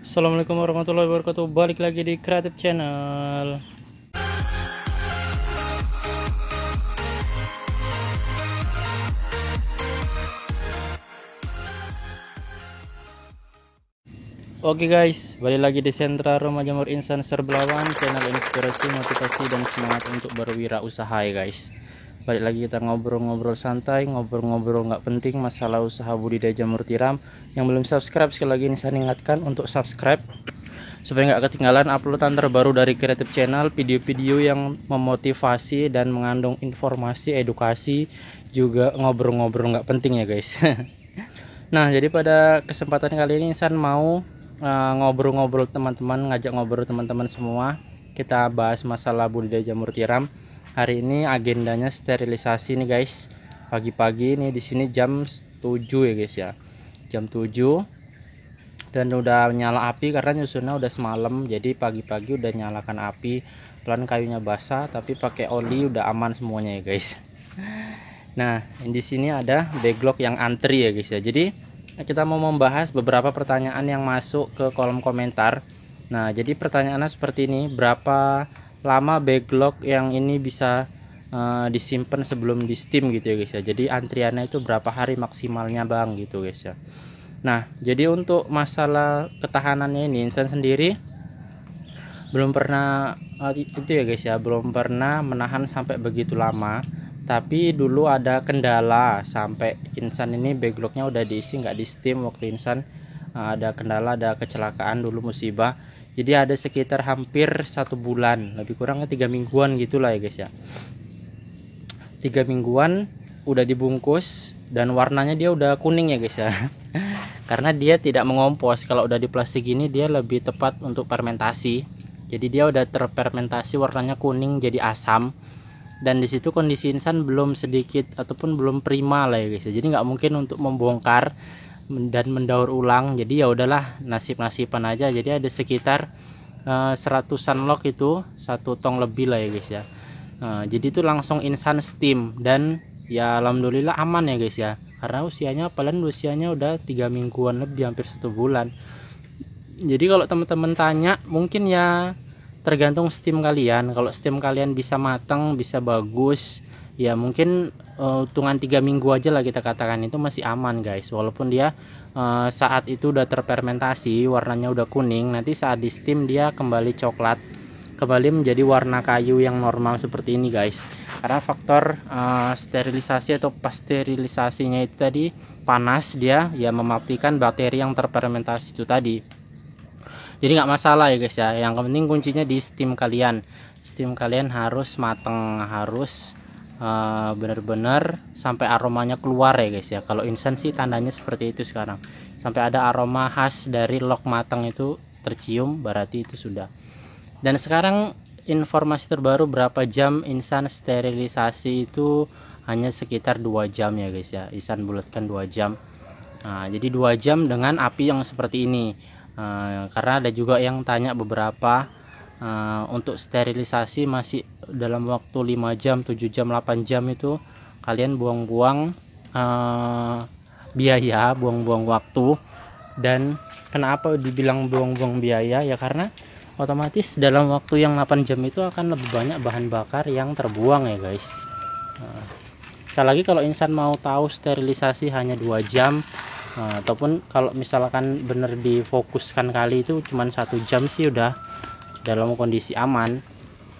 Assalamualaikum warahmatullahi wabarakatuh. Balik lagi di Creative Channel. Oke guys, balik lagi di Sentra Roma Jamur Insan Serbelawan, channel inspirasi, motivasi, dan semangat untuk berwirausaha ya guys. Balik lagi kita ngobrol-ngobrol santai, ngobrol-ngobrol nggak penting masalah usaha budidaya jamur tiram. Yang belum subscribe, sekali lagi ini saya ingatkan untuk subscribe supaya nggak ketinggalan uploadan terbaru dari Creative Channel, video-video yang memotivasi dan mengandung informasi, edukasi, juga ngobrol-ngobrol nggak penting ya guys. Nah, jadi pada kesempatan kali ini Insan mau ngobrol-ngobrol teman-teman, ngajak ngobrol teman-teman semua. Kita bahas masalah budidaya jamur tiram. Hari ini agendanya sterilisasi nih guys. Pagi-pagi nih di sini jam 7 ya guys ya. Jam 7 dan udah nyala api karena nyusunnya udah semalam. Jadi pagi-pagi udah nyalakan api. Pelan kayunya basah tapi pakai oli udah aman semuanya ya guys. Nah, di sini ada backlog yang antri ya guys ya. Jadi kita mau membahas beberapa pertanyaan yang masuk ke kolom komentar. Nah, jadi pertanyaannya seperti ini, berapa lama backlog yang ini bisa disimpan sebelum di steam gitu ya guys ya. Jadi antriannya itu berapa hari maksimalnya bang gitu guys ya. Nah, jadi untuk masalah ketahanannya ini Insan sendiri belum pernah itu ya guys ya, belum pernah menahan sampai begitu lama. Tapi dulu ada kendala sampai Insan ini backlognya udah diisi nggak di steam waktu Insan ada kendala, ada kecelakaan dulu, musibah. Jadi ada sekitar hampir 1 bulan, lebih kurangnya 3 mingguan gitulah ya guys ya. 3 mingguan udah dibungkus dan warnanya dia udah kuning ya guys ya. Karena dia tidak mengompos. Kalau udah di plastik ini dia lebih tepat untuk fermentasi. Jadi dia udah terfermentasi, warnanya kuning jadi asam. Dan disitu kondisi Insan belum sedikit ataupun belum prima lah ya guys. Jadi nggak mungkin untuk membongkar dan mendaur ulang. Jadi ya udahlah, nasib-nasiban aja. Jadi ada sekitar 100-an log itu, 1 tong lebih lah ya guys ya. Jadi itu langsung Insan steam dan ya alhamdulillah aman ya guys ya. Karena usianya usianya udah 3 mingguan lebih, hampir 1 bulan. Jadi kalau teman-teman tanya, mungkin ya tergantung steam kalian. Kalau steam kalian bisa matang, bisa bagus, ya mungkin hitungan 3 minggu aja lah kita katakan, itu masih aman guys. Walaupun dia saat itu udah terfermentasi, warnanya udah kuning, nanti saat di steam dia kembali coklat, kembali menjadi warna kayu yang normal seperti ini guys. Karena faktor sterilisasi atau pasterilisasinya itu tadi panas, dia ya mematikan bakteri yang terfermentasi itu tadi. Jadi nggak masalah ya guys ya. Yang penting kuncinya di steam kalian. Steam kalian harus matang, harus benar-benar sampai aromanya keluar ya guys ya. Kalau Insan sih tandanya seperti itu sekarang. Sampai ada aroma khas dari log matang itu tercium, berarti itu sudah. Dan sekarang informasi terbaru berapa jam Insan sterilisasi itu hanya sekitar 2 jam ya guys ya. Insan bulatkan 2 jam. Nah, jadi 2 jam dengan api yang seperti ini. Karena ada juga yang tanya beberapa untuk sterilisasi masih dalam waktu 5 jam, 7 jam, 8 jam itu kalian buang-buang biaya, buang-buang waktu. Dan kenapa dibilang buang-buang biaya? Ya karena otomatis dalam waktu yang 8 jam itu akan lebih banyak bahan bakar yang terbuang ya guys. Sekali lagi, kalau Insan mau tahu sterilisasi hanya 2 jam, ataupun kalau misalkan bener difokuskan kali itu cuman 1 jam sih udah dalam kondisi aman.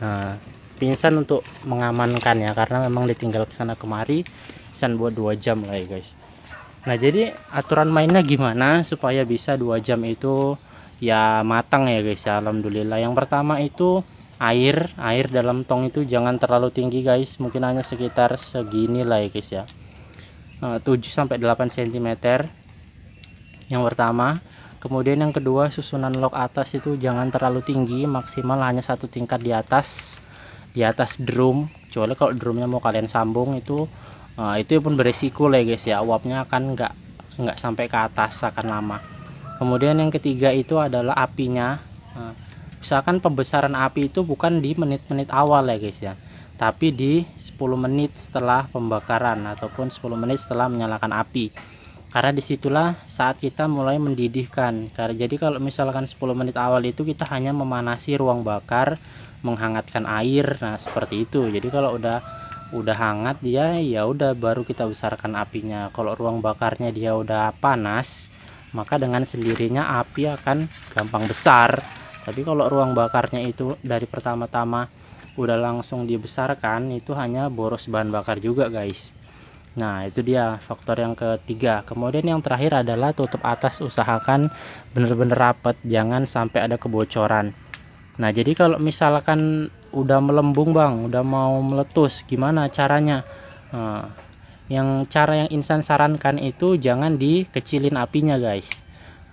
Nah, Insan untuk mengamankan ya, karena memang ditinggal kesana kemari, Insan buat 2 jam lah ya guys. Nah, jadi aturan mainnya gimana supaya bisa 2 jam itu ya matang ya guys ya. Alhamdulillah, yang pertama itu air dalam tong itu jangan terlalu tinggi guys, mungkin hanya sekitar segini lah ya guys ya. 7-8 cm yang pertama. Kemudian yang kedua, susunan log atas itu jangan terlalu tinggi, maksimal hanya 1 tingkat di atas drum. Kecuali kalau drumnya mau kalian sambung itu pun beresiko lah guys ya, uapnya akan nggak sampai ke atas, akan lama. Kemudian yang ketiga itu adalah apinya. Misalkan pembesaran api itu bukan di menit-menit awal ya guys ya, tapi di 10 menit setelah pembakaran ataupun 10 menit setelah menyalakan api. karena disitulah saat kita mulai mendidihkan. Jadi kalau misalkan 10 menit awal itu kita hanya memanasi ruang bakar, menghangatkan air, nah seperti itu. Jadi kalau udah hangat dia, ya udah baru kita besarkan apinya. Kalau ruang bakarnya dia udah panas, maka dengan sendirinya api akan gampang besar. Tapi kalau ruang bakarnya itu dari pertama-tama udah langsung dibesarkan, itu hanya boros bahan bakar juga guys. Nah itu dia faktor yang ketiga. Kemudian yang terakhir adalah tutup atas, usahakan bener-bener rapat, jangan sampai ada kebocoran. Nah jadi kalau misalkan udah melembung bang, udah mau meletus, gimana caranya? Cara yang Insan sarankan itu jangan dikecilin apinya guys.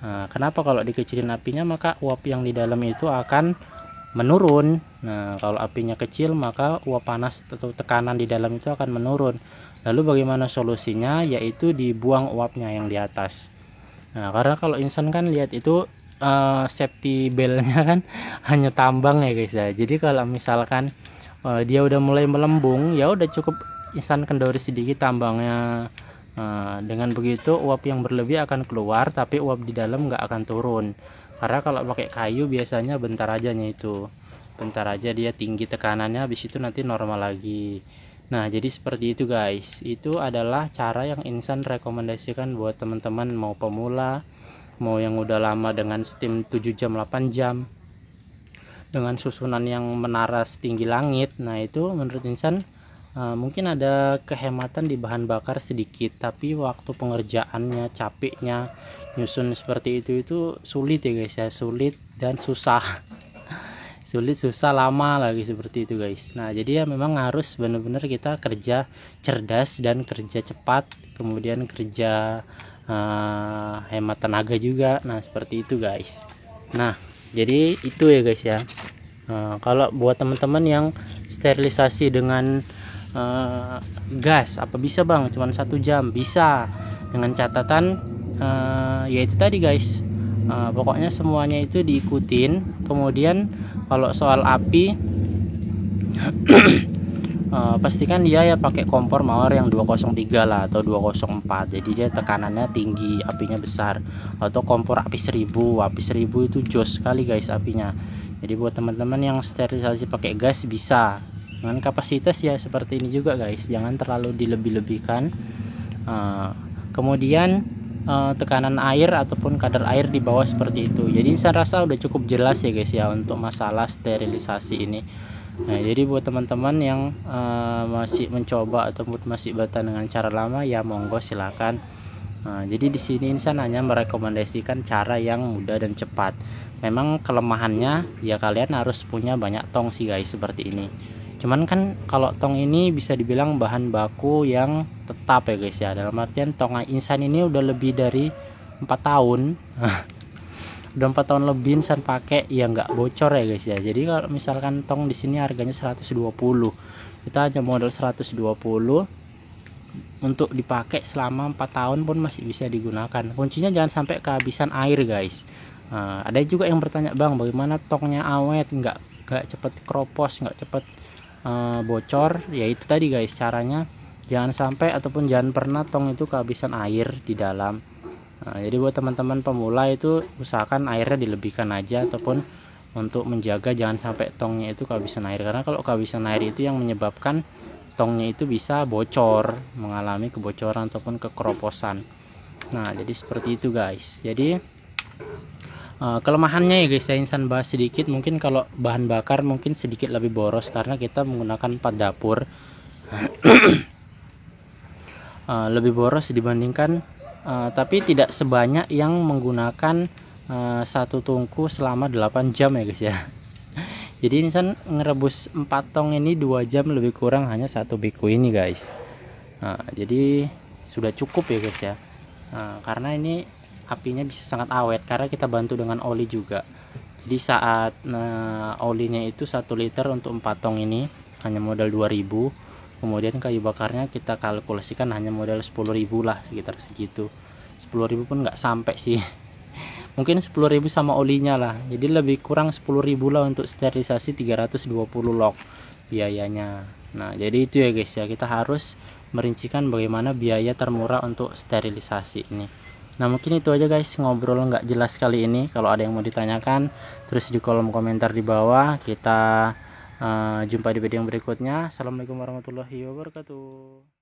Kenapa? Kalau dikecilin apinya maka uap yang di dalam itu akan menurun. Nah kalau apinya kecil maka uap panas atau tekanan di dalam itu akan menurun. Lalu bagaimana solusinya? Yaitu dibuang uapnya yang di atas. Nah karena kalau Insan kan lihat itu safety beltnya kan hanya tambang ya guys ya. Jadi kalau misalkan dia udah mulai melembung, ya udah cukup Insan kendori sedikit tambangnya. Dengan begitu uap yang berlebih akan keluar, tapi uap di dalam nggak akan turun. Karena kalau pakai kayu biasanya bentar aja itu, bentar aja dia tinggi tekanannya, habis itu nanti normal lagi. Nah jadi seperti itu guys. Itu adalah cara yang Insan rekomendasikan buat teman-teman mau pemula, mau yang udah lama dengan steam 7 jam 8 jam dengan susunan yang menara setinggi langit. Nah itu menurut Insan mungkin ada kehematan di bahan bakar sedikit, tapi waktu pengerjaannya, capeknya nyusun seperti itu sulit ya guys ya, sulit dan susah. Sulit, susah, lama lagi seperti itu guys. Nah jadi ya memang harus benar-benar kita kerja cerdas dan kerja cepat, kemudian kerja hemat tenaga juga. Nah seperti itu guys. Nah jadi itu ya guys ya. Kalau buat teman-teman yang sterilisasi dengan gas, apa bisa bang cuman 1 jam? Bisa, dengan catatan yaitu tadi guys, pokoknya semuanya itu diikutin. Kemudian kalau soal api pastikan dia ya pakai kompor mawar yang 203 lah atau 204, jadi dia tekanannya tinggi, apinya besar. Atau kompor api 1000 itu jos sekali guys apinya. Jadi buat teman-teman yang sterilisasi pakai gas bisa, dengan kapasitas ya seperti ini juga guys, jangan terlalu dilebih-lebihkan. Kemudian tekanan air ataupun kadar air di bawah seperti itu. Jadi saya rasa udah cukup jelas ya guys ya untuk masalah sterilisasi ini. Nah jadi buat teman-teman yang masih mencoba ataupun masih bertahan dengan cara lama, ya monggo silakan. Jadi di sini Insan hanya merekomendasikan cara yang mudah dan cepat. Memang kelemahannya ya kalian harus punya banyak tong sih guys seperti ini. Cuman kan kalau tong ini bisa dibilang bahan baku yang tetap ya guys ya. Dalam artian tong Insan ini udah lebih dari 4 tahun. Udah 4 tahun lebih Insan pakai, ya nggak bocor ya guys ya. Jadi kalau misalkan tong di sini harganya 120, kita hanya modal 120 untuk dipakai selama 4 tahun pun masih bisa digunakan. Kuncinya jangan sampai kehabisan air guys. Ada juga yang bertanya, bang bagaimana tongnya awet, nggak cepet keropos, nggak cepet bocor? Ya itu tadi guys caranya, jangan sampai ataupun jangan pernah tong itu kehabisan air di dalam. Jadi buat teman-teman pemula itu usahakan airnya dilebihkan aja, ataupun untuk menjaga jangan sampai tongnya itu kehabisan air, karena kalau kehabisan air itu yang menyebabkan tongnya itu bisa bocor, mengalami kebocoran ataupun kekeroposan. Nah jadi seperti itu guys. Jadi kelemahannya ya guys, saya Insan bahas sedikit. Mungkin kalau bahan bakar mungkin sedikit lebih boros karena kita menggunakan 4 dapur. Lebih boros dibandingkan tapi tidak sebanyak yang menggunakan satu tungku selama 8 jam ya guys ya. Jadi Insan ngerebus 4 tong ini 2 jam lebih kurang, hanya 1 beku ini guys. Jadi sudah cukup ya guys ya. Karena ini apinya bisa sangat awet karena kita bantu dengan oli juga. Jadi saat olinya itu 1 liter untuk 4 tong ini hanya modal 2000. Kemudian kayu bakarnya kita kalkulasikan hanya modal 10.000 lah, sekitar segitu. 10.000 pun nggak sampai sih. Mungkin 10.000 sama olinya lah. Jadi lebih kurang 10.000 lah untuk sterilisasi 320 log biayanya. Nah jadi itu ya guys ya, kita harus merincikan bagaimana biaya termurah untuk sterilisasi ini. Nah mungkin itu aja guys, ngobrol nggak jelas kali ini. Kalau ada yang mau ditanyakan, terus di kolom komentar di bawah. Kita jumpa di video yang berikutnya. Assalamualaikum warahmatullahi wabarakatuh.